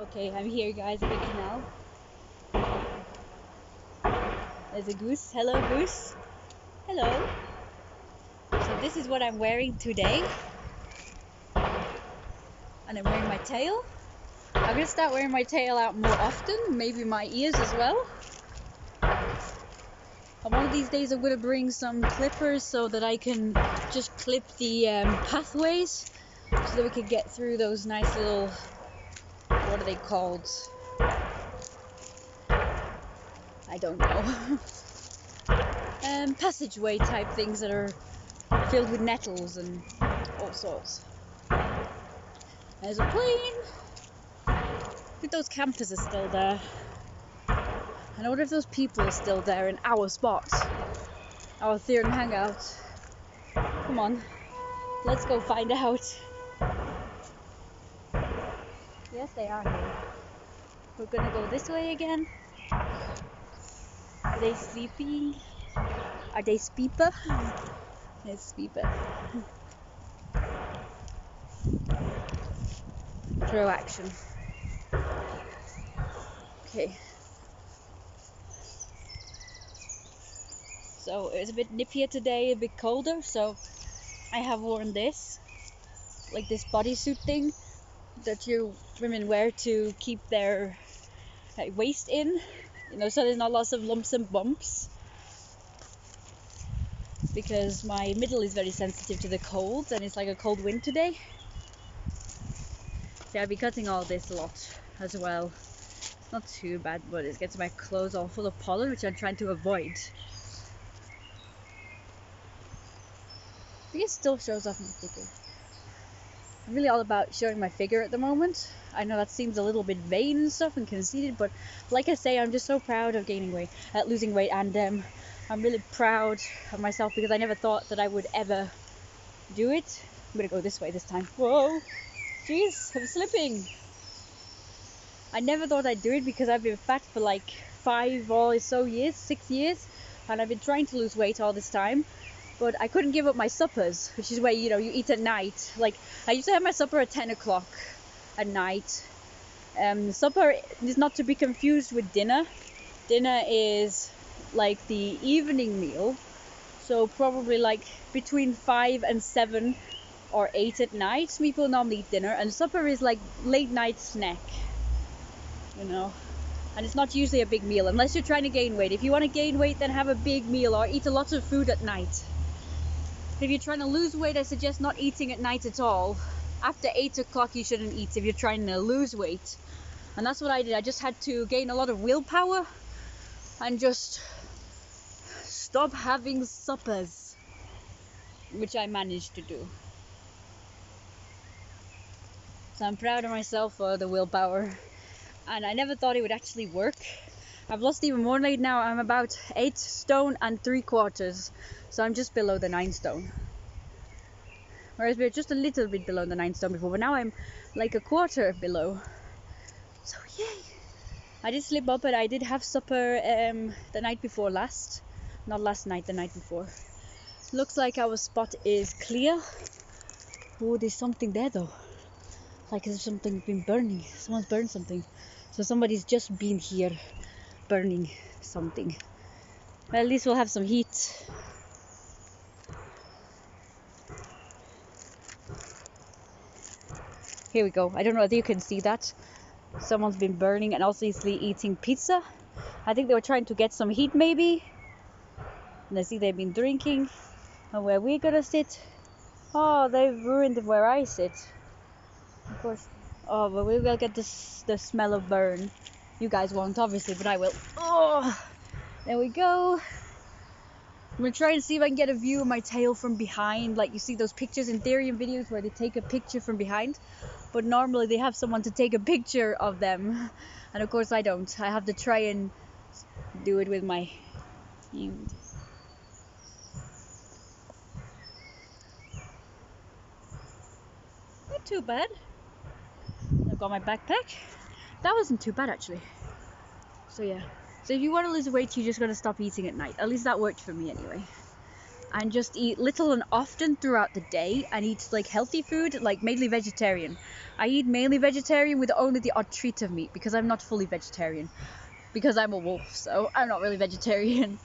Okay, I'm here guys at the canal. There's a goose. Hello goose. Hello. So this is what I'm wearing today. And I'm wearing my tail. I'm gonna start wearing my tail out more often, maybe my ears as well. And one of these days I'm gonna bring some clippers so that I can just clip the pathways so that we can get through those nice little, what are they called? I don't know. Passageway type things that are filled with nettles and all sorts. There's a plane. I think those campers are still there. And I wonder if those people are still there in our spot, our Therian hangout. Come on, let's go find out. Yes, they are here. We're gonna go this way again. Are they sleeping? Are they speeper? It's speeper. Throw action. Okay. So it's a bit nippier today, a bit colder, so I have worn this, like this bodysuit thing that you women wear to keep their waist in, so there's not lots of lumps and bumps, because my middle is very sensitive to the cold and it's like a cold wind today. So I'll be cutting all this a lot as well. Not too bad, but it gets my clothes all full of pollen, which I'm trying to avoid. I think it still shows off my figure. I'm really all about showing my figure at the moment. I know that seems a little bit vain and stuff and conceited, but like I say, I'm just so proud of losing weight, and I'm really proud of myself because I never thought that I would ever do it. I'm gonna go this way this time. Whoa, jeez, I'm slipping. I never thought I'd do it because I've been fat for like 6 years, and I've been trying to lose weight all this time. But I couldn't give up my suppers, which is where, you eat at night. Like, I used to have my supper at 10 o'clock at night. Supper is not to be confused with dinner. Dinner is like the evening meal. So probably like between 5 and 7 or 8 at night, people normally eat dinner. And supper is like late night snack, And it's not usually a big meal, unless you're trying to gain weight. If you want to gain weight, then have a big meal or eat a lot of food at night. If you're trying to lose weight, I suggest not eating at night at all. After 8 o'clock you shouldn't eat if you're trying to lose weight. And that's what I did. I just had to gain a lot of willpower and just stop having suppers, which I managed to do. So I'm proud of myself for the willpower. And I never thought it would actually work. I've lost even more weight now. I'm about 8 stone and 3/4. So I'm just below the 9 stone. Whereas we were just a little bit below the 9 stone before, but now I'm like a quarter below. So yay! I did slip up, but I did have supper the night before last. Not last night, the night before. Looks like our spot is clear. Oh, there's something there though. Like there's something been burning. Someone's burned something. So somebody's just been here burning something. Well, at least we'll have some heat. Here we go. I don't know whether you can see that. Someone's been burning and obviously eating pizza. I think they were trying to get some heat maybe. And I see they've been drinking. And where we're gonna sit, oh, they've ruined where I sit. Of course. Oh, but we will get the smell of burn. You guys won't, obviously, but I will. Oh, there we go. I'm gonna try and see if I can get a view of my tail from behind. Like you see those pictures in Therian videos where they take a picture from behind. But normally they have someone to take a picture of them. And of course I don't. I have to try and do it with my hand. Not too bad. I've got my backpack. That wasn't too bad actually. So yeah. So if you want to lose weight, you just gotta stop eating at night. At least that worked for me anyway. and just eat little and often throughout the day, and eat like healthy food, like mainly vegetarian. I eat mainly vegetarian with only the odd treat of meat because I'm not fully vegetarian, because I'm a wolf, so I'm not really vegetarian.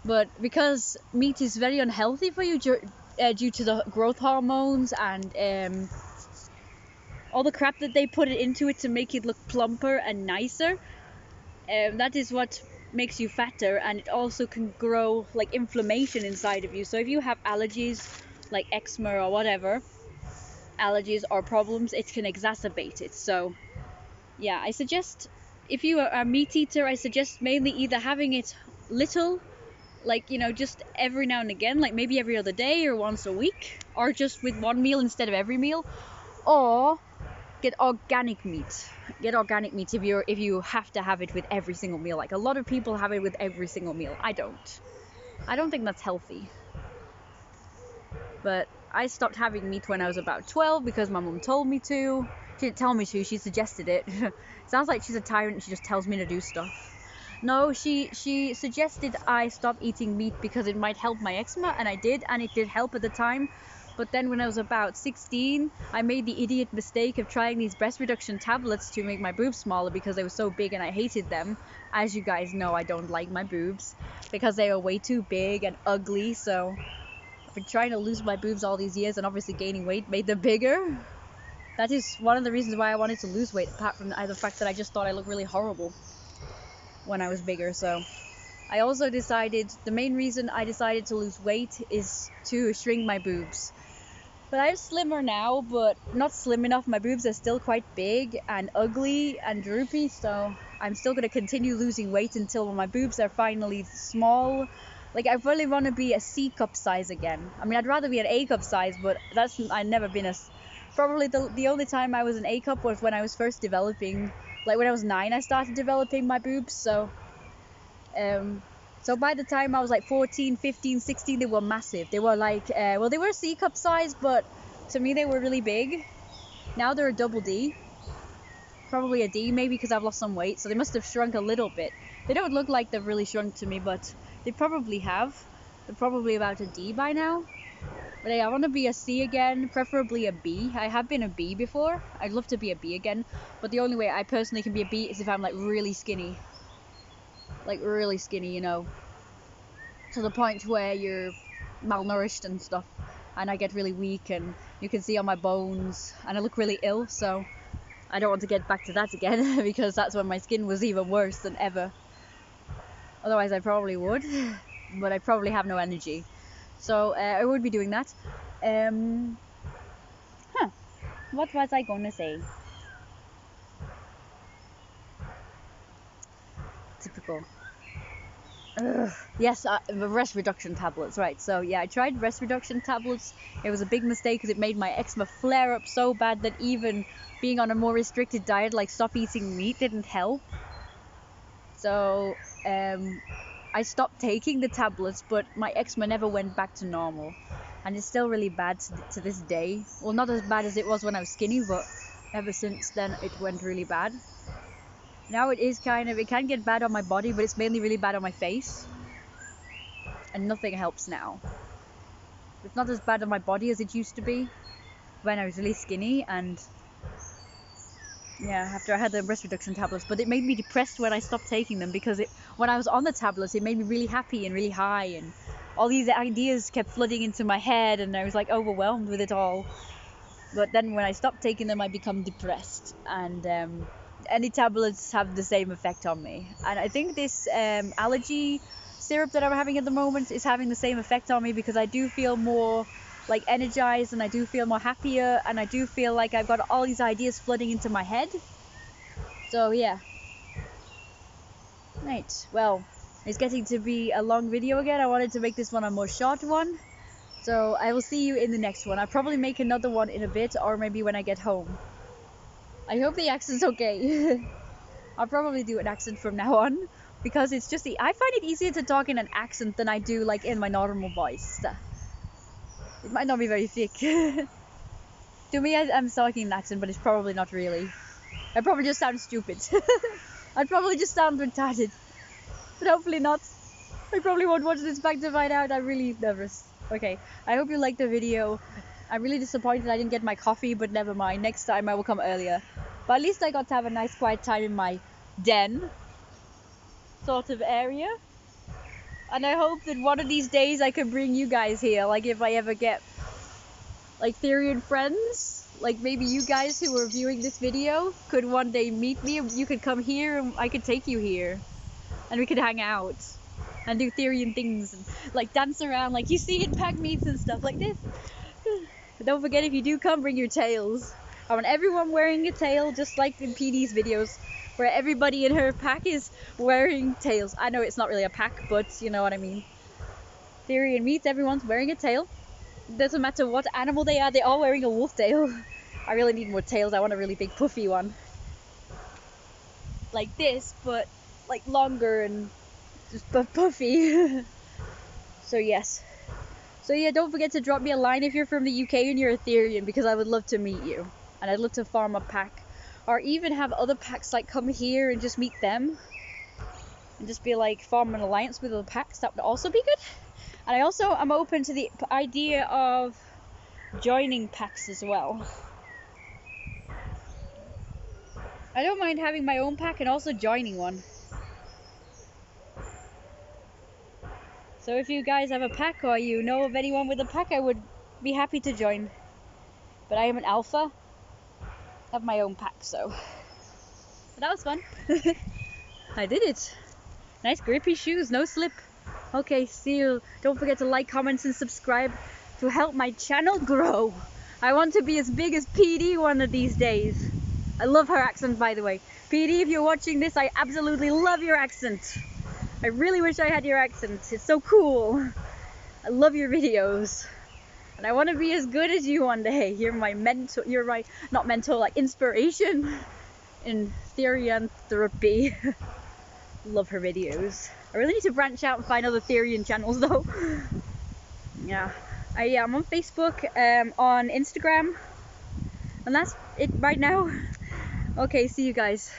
But because meat is very unhealthy for you due to the growth hormones and all the crap that they put into it to make it look plumper and nicer, that is what makes you fatter, and it also can grow like inflammation inside of you. So if you have allergies like eczema or whatever allergies or problems, it can exacerbate it. So yeah, I suggest, if you are a meat eater, I suggest mainly either having it little, like, you know, just every now and again, like maybe every other day or once a week, or just with one meal instead of every meal, or get organic meat. Get organic meat if you have to have it with every single meal. Like a lot of people have it with every single meal. I don't think that's healthy. But I stopped having meat when I was about 12 because my mom told me to. She didn't tell me to, she suggested it. Sounds like she's a tyrant and she just tells me to do stuff. No, she suggested I stop eating meat because it might help my eczema, and I did, and it did help at the time. But then when I was about 16, I made the idiot mistake of trying these breast reduction tablets to make my boobs smaller because they were so big and I hated them. As you guys know, I don't like my boobs because they are way too big and ugly. So I've been trying to lose my boobs all these years, and obviously gaining weight made them bigger. That is one of the reasons why I wanted to lose weight, apart from the fact that I just thought I looked really horrible when I was bigger. So I also decided, the main reason I decided to lose weight is to shrink my boobs. But I'm slimmer now, but not slim enough. My boobs are still quite big and ugly and droopy, so I'm still going to continue losing weight until my boobs are finally small. Like, I really want to be a C cup size again. I mean, I'd rather be an A cup size, but I've never been a... Probably the only time I was an A cup was when I was first developing. Like, when I was 9, I started developing my boobs, so... So by the time I was like 14, 15, 16, they were massive. They were like, well, they were C cup size, but to me they were really big. Now they're a double D. Probably a D, maybe, because I've lost some weight, so they must have shrunk a little bit. They don't look like they've really shrunk to me, but they probably have. They're probably about a D by now. But yeah, I want to be a C again, preferably a B. I have been a B before. I'd love to be a B again, but the only way I personally can be a B is if I'm like really skinny. Like really skinny, you know, to the point where you're malnourished and stuff, and I get really weak, and you can see on my bones, and I look really ill. So I don't want to get back to that again because that's when my skin was even worse than ever. Otherwise I probably would, but I probably have no energy, so I would be doing that. What was I gonna say? Typical. Yes, the breast reduction tablets, right. So yeah, I tried breast reduction tablets. It was a big mistake because it made my eczema flare up so bad that even being on a more restricted diet, like stop eating meat, didn't help. So I stopped taking the tablets, but my eczema never went back to normal, and it's still really bad to this day. Well, not as bad as it was when I was skinny, but ever since then it went really bad. Now it can get bad on my body, but it's mainly really bad on my face. And nothing helps now. It's not as bad on my body as it used to be when I was really skinny, and yeah, after I had the breast reduction tablets. But it made me depressed when I stopped taking them, because when I was on the tablets, it made me really happy and really high, and all these ideas kept flooding into my head, and I was like overwhelmed with it all. But then when I stopped taking them, I become depressed, and any tablets have the same effect on me. And I think this allergy syrup that I'm having at the moment is having the same effect on me, because I do feel more like energized, and I do feel more happier, and I do feel like I've got all these ideas flooding into my head. So yeah. Right, well, it's getting to be a long video again. I wanted to make this one a more short one. So I will see you in the next one. I'll probably make another one in a bit, or maybe when I get home. I hope the accent's okay. I'll probably do an accent from now on, because it's just I find it easier to talk in an accent than I do like in my normal voice. It might not be very thick. To me, I'm talking an accent, but it's probably not really. I probably just sound stupid. I'd probably just sound retarded, but hopefully not. I probably won't watch this back to find out. I'm really nervous. Okay, I hope you liked the video. I'm really disappointed I didn't get my coffee, but never mind. Next time I will come earlier. But at least I got to have a nice quiet time in my den sort of area. And I hope that one of these days I can bring you guys here. Like if I ever get like Therian friends, like maybe you guys who are viewing this video could one day meet me. You could come here and I could take you here. And we could hang out and do Therian things and like dance around like you see in pack meets and stuff like this. But don't forget, if you do come, bring your tails. I want everyone wearing a tail, just like in PD's videos, where everybody in her pack is wearing tails. I know it's not really a pack, but you know what I mean. Therian meets, everyone's wearing a tail. It doesn't matter what animal they are, they're all wearing a wolf tail. I really need more tails. I want a really big puffy one. Like this, but like longer and just puffy. So yes. So yeah, don't forget to drop me a line if you're from the UK and you're a Therian, because I would love to meet you. And I'd love to farm a pack. Or even have other packs like come here and just meet them. And just be like form an alliance with other packs. That would also be good. And I also am open to the idea of joining packs as well. I don't mind having my own pack and also joining one. So if you guys have a pack or you know of anyone with a pack, I would be happy to join. But I am an alpha. I have my own pack, so. But that was fun. I did it. Nice grippy shoes, no slip. Okay, see you. Don't forget to like, comments, and subscribe to help my channel grow. I want to be as big as PD one of these days. I love her accent, by the way. PD, if you're watching this, I absolutely love your accent. I really wish I had your accent. It's so cool. I love your videos. And I want to be as good as you one day. You're my mentor. You're my, not mentor, like inspiration in Therian therapy. Love her videos. I really need to branch out and find other Therian channels though. Yeah. I'm on Facebook, on Instagram. And that's it right now. Okay, see you guys.